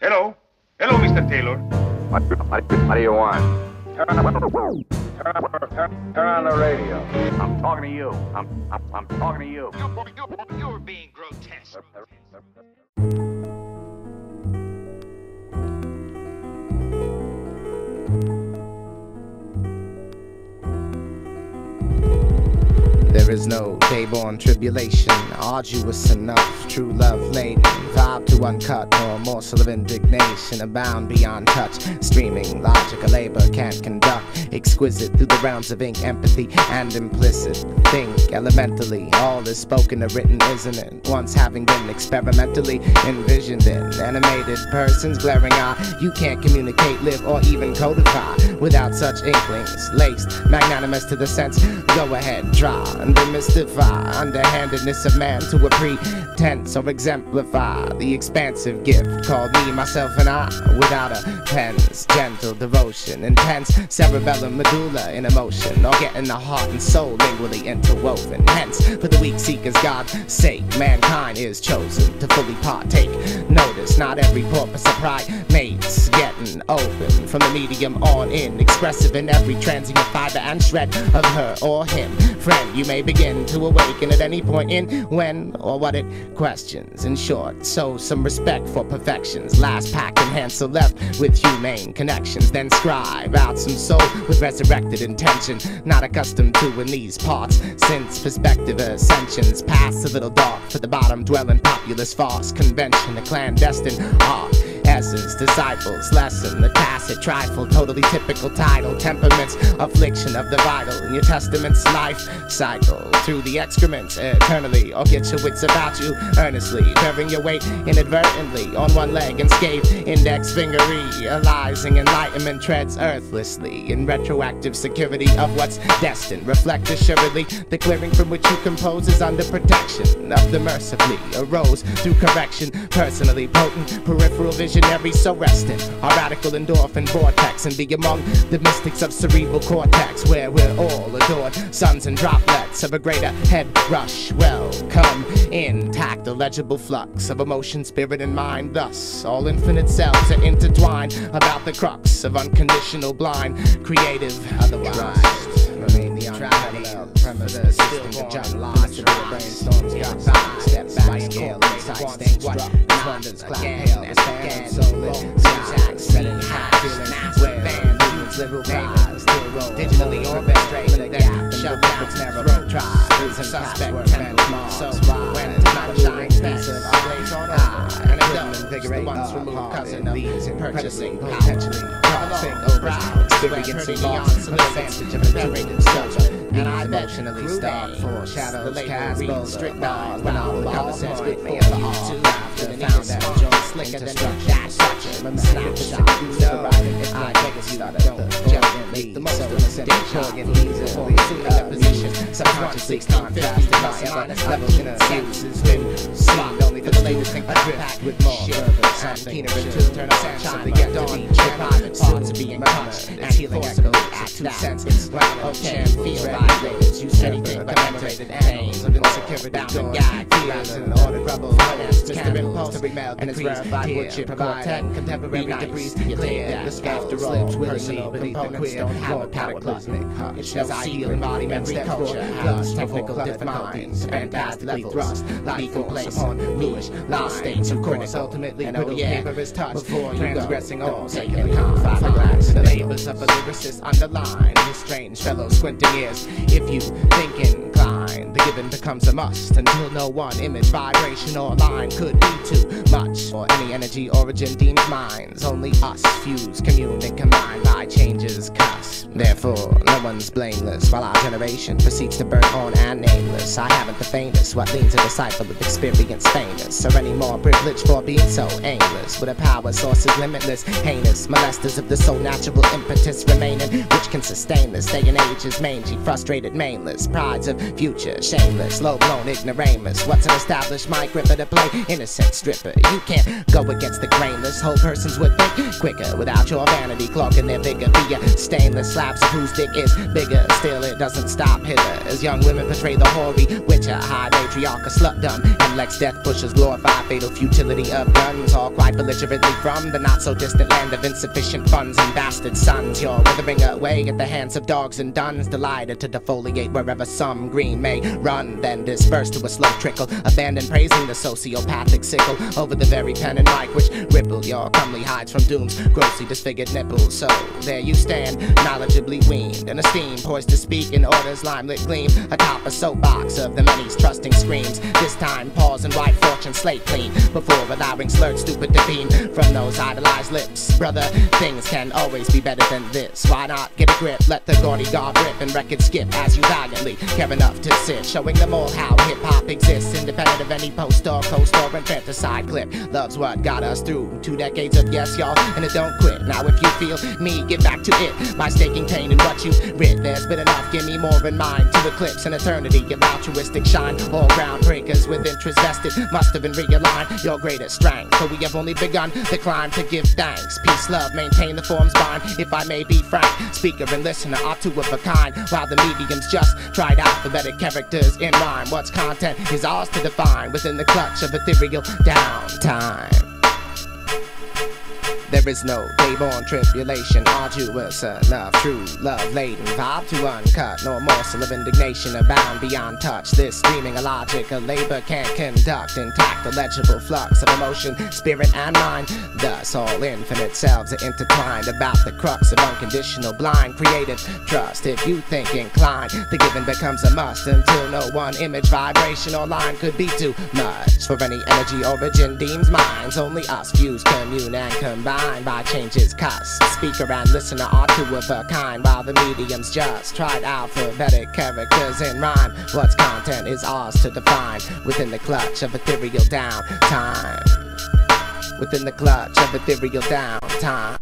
Hello? Hello, Mr. Taylor. What do you want? Turn on the radio. I'm talking to you. I'm talking to you. You're being grotesque. There is no day-born tribulation, arduous enough, true love laden, vibe to uncut, or a morsel of indignation, abound beyond touch, streaming logic a labor can't conduct, exquisite through the realms of ink, empathy, and implicit. Think elementally, all is spoken or written, isn't it? Once having been experimentally envisioned in animated person's glaring eye, you can't communicate, live, or even codify without such inklings, laced, magnanimous to the sense, go ahead, try and demystify underhandedness of man to a pretense or exemplify the expansive gift called me, myself, and I without a pen's gentle devotion, intense cerebellum medulla in emotion, or getting the heart and soul lingually interwoven. Hence, for the weak seeker's God's sake, mankind is chosen to fully partake. Notice not every porpoise of primate's getting open from the medium on in, expressive in every transient fiber and shred of her or him. Friend, you may begin to awaken at any point in when or what it questions. In short, so some respect for perfections. Last pack and Hansel left with humane connections. Then scribe out some soul with resurrected intention. Not accustomed to in these parts, since perspective ascensions pass a little dark for the bottom dwelling populous farce convention, a clandestine art. Essence, disciples, lesson, the tacit trifle, totally typical title, temperaments, affliction of the vital, in your testament's life cycle, through the excrements, eternally, or get your wits about you, earnestly, bearing your weight inadvertently, on one leg and scathe, index finger realizing enlightenment treads earthlessly, in retroactive security of what's destined, reflect assuredly, the clearing from which you compose is under protection of the mercifully, arose through correction, personally potent, peripheral vision, so resting our radical endorphin vortex and be among the mystics of cerebral cortex, where we're all adored sons and droplets of a greater head rush. Welcome intact, a legible flux of emotion, spirit, and mind. Thus, all infinite selves are intertwined about the crux of unconditional, blind, creative, otherwise. Remain the unparalleled premise, system to jump lodge, brainstorms got back, step back, scale, insight, stage struck, wonders, clap, hail, expand, solid, syntax, setting high, feelings, where movements, liberal prize, still roll, digitally orchestrated, the gap, shove down, narrow, tries, and suspect, temple, so when it's not shine, piece of our blaze on high, and it does, invigorate, once removed, cousin of these, purchasing, potentially, crossing, over, experiencing loss, advantage of integrated structure, and I emotionally starved for shadows, cast, bold, strict bars, when all the conversations with me of the all, after the found that joint slicker than that such a snapshot, so I take a start at the jump, make the most of the day, easily, soon in that position, subconsciously contrasted by level in a use has been seen only for the latest thing packed with more something keener into turn on shine, get dawn, private parts of being touched, and healing echoes at 2 cents, while ocean feel vibrated, you steady think commemorated pains of insecurity, bound and gag, fears and ordered rubble, Mr. Impulse to remelt, and it's rarefied wood chip providing contemporary debris clear, the scalp slips willingly beneath the queer, more cataclysmic, it's no ideal embodiment, culture, plus technical difficulties, fantastically thrust, lethal place on bluish, lost states of course, ultimately put the paper is touched before transgressing all, taking the confines, the labors of a lyricist underline his strange fellow squinting ears. If you think inclined, the given becomes a must until no one image, vibration, or line could be too much for any energy origin deemed minds. Only us fuse, commune, and combine by changes cuss. Therefore, no one's blameless while our generation proceeds to burn on and nameless. I haven't the faintest what leans a disciple of experience famous, or any more privilege for being so aimless. With a power source is limitless, heinous molesters of the soul, natural impetus remaining, which can sustain this day and age is mangy, frustrated, mainless, prides of future shame shameless, low-blown ignoramus. What's an established mic gripper to play? Innocent stripper. You can't go against the grainless. Whole persons would think quicker without your vanity clogging their vigor. Via stainless slabs of whose dick is bigger. Still, it doesn't stop hither as young women portray the hoary witcher, high matriarch, a slut dumb, and Lex Death pushes glorify fatal futility of guns, all quite belligerently from the not-so-distant land of insufficient funds and bastard sons. You're withering away at the hands of dogs and duns, delighted to defoliate wherever some green may run, then disperse to a slow trickle, abandon praising the sociopathic sickle over the very pen and mic which ripple your comely hides from doom's grossly disfigured nipples. So there you stand, knowledgeably weaned and esteemed, poised to speak in order's limelight gleam atop a soapbox of the many's trusting screams. This time pause and write fortune slate clean before allowing slurred stupid to beam from those idolized lips. Brother, things can always be better than this. Why not get a grip, let the gaudy guard rip and record skip as you valiantly care enough to sit, showing them all how hip-hop exists independent of any post or coast or infanticide clip. Love's what got us through 2 decades of yes y'all, and it don't quit. Now if you feel me, get back to it by staking pain in what you writ. There's been enough, give me more in mind to eclipse an eternity of altruistic shine. All groundbreakers with interest vested must have been realigned your greatest strength, for we have only begun the climb to give thanks. Peace, love, maintain the form's bind. If I may be frank, speaker and listener are two of a kind, while the mediums just tried alphabetic characters in rhyme. What's content is ours to define within the clutch of ethereal downtime. There is no day-born tribulation arduous enough, true love laden, vibe to uncut, nor morsel of indignation abound beyond touch. This streaming illogical labor can't conduct intact, illegible flux of emotion, spirit and mind. Thus all infinite selves are intertwined about the crux of unconditional blind creative trust. If you think inclined, the given becomes a must, until no one image, vibration or line could be too much for any energy origin deems minds. Only us fuse, commune and combine by changes cusp. Speaker and listener are two of a kind, while the mediums just tried alphabetic characters in rhyme. What's content is ours to define within the clutch of ethereal downtime. Within the clutch of ethereal downtime.